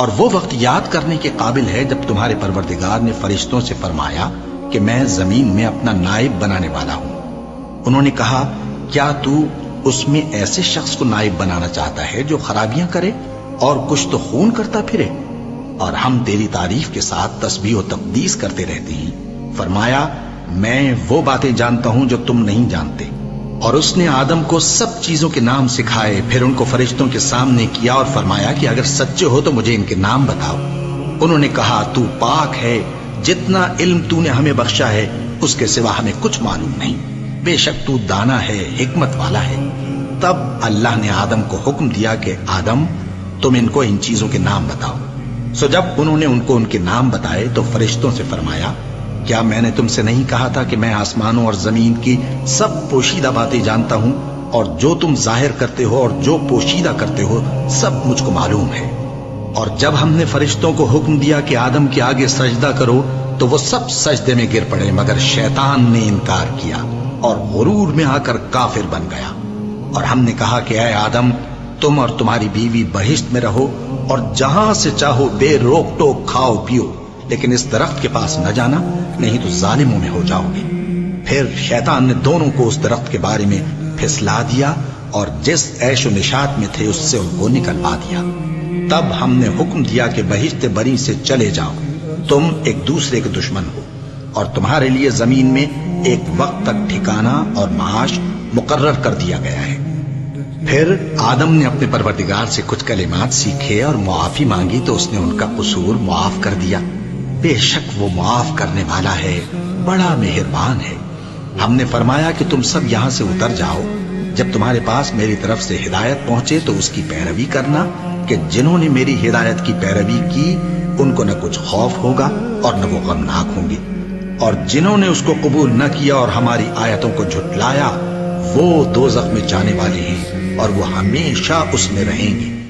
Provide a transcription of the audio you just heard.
اور وہ وقت یاد کرنے کے قابل ہے جب تمہارے پروردگار نے فرشتوں سے فرمایا کہ میں زمین میں اپنا نائب بنانے والا ہوں۔ انہوں نے کہا کیا تو اس میں ایسے شخص کو نائب بنانا چاہتا ہے جو خرابیاں کرے اور کچھ تو خون کرتا پھرے؟ اور ہم تیری تعریف کے ساتھ تسبیح و تقدیس کرتے رہتے ہیں۔ فرمایا میں وہ باتیں جانتا ہوں جو تم نہیں جانتے۔ اور اس نے آدم کو سب چیزوں کے نام سکھائے، پھر ان کو فرشتوں کے سامنے کیا اور فرمایا کہ اگر سچے ہو تو مجھے ان کے نام بتاؤ۔ انہوں نے کہا تو پاک ہے، جتنا علم تو نے ہمیں بخشا ہے اس کے سوا ہمیں کچھ معلوم نہیں، بے شک تو دانا ہے، حکمت والا ہے۔ تب اللہ نے آدم کو حکم دیا کہ آدم تم ان کو ان چیزوں کے نام بتاؤ۔ سو جب انہوں نے ان کو ان کے نام بتائے تو فرشتوں سے فرمایا کیا میں نے تم سے نہیں کہا تھا کہ میں آسمانوں اور زمین کی سب پوشیدہ باتیں جانتا ہوں، اور جو تم ظاہر کرتے ہو اور جو پوشیدہ کرتے ہو سب مجھ کو معلوم ہے۔ اور جب ہم نے فرشتوں کو حکم دیا کہ آدم کے آگے سجدہ کرو تو وہ سب سجدے میں گر پڑے مگر شیطان نے انکار کیا اور غرور میں آ کر کافر بن گیا۔ اور ہم نے کہا کہ اے آدم تم اور تمہاری بیوی بہشت میں رہو اور جہاں سے چاہو بے روک ٹوک کھاؤ پیو، لیکن اس درخت کے پاس نہ جانا نہیں تو ظالموں میں ہو جاؤ گے۔ پھر شیطان نے دونوں کو اس درخت کے بارے میں پھسلا دیا اور جس عیش و نشاط میں تھے اس سے ان کو نکلوا دیا۔ تب ہم نے حکم دیا کہ بہشت بری سے چلے جاؤ، تم ایک دوسرے کے دشمن ہو، اور تمہارے لیے زمین میں ایک وقت تک ٹھکانہ اور معاش مقرر کر دیا گیا ہے۔ پھر آدم نے اپنے پروردگار سے کچھ کلمات سیکھے اور معافی مانگی تو اس نے ان کا قصور معاف کر دیا۔ بے شک وہ معاف کرنے والا ہے، بڑا مہربان ہے۔ ہم نے فرمایا کہ تم سب یہاں سے اتر جاؤ، جب تمہارے پاس میری طرف سے ہدایت پہنچے تو اس کی پیروی کرنا کہ جنہوں نے میری ہدایت کی پیروی کی ان کو نہ کچھ خوف ہوگا اور نہ وہ غمناک ہوں گے، اور جنہوں نے اس کو قبول نہ کیا اور ہماری آیتوں کو جھٹلایا وہ دوزخ میں جانے والے ہیں اور وہ ہمیشہ اس میں رہیں گے۔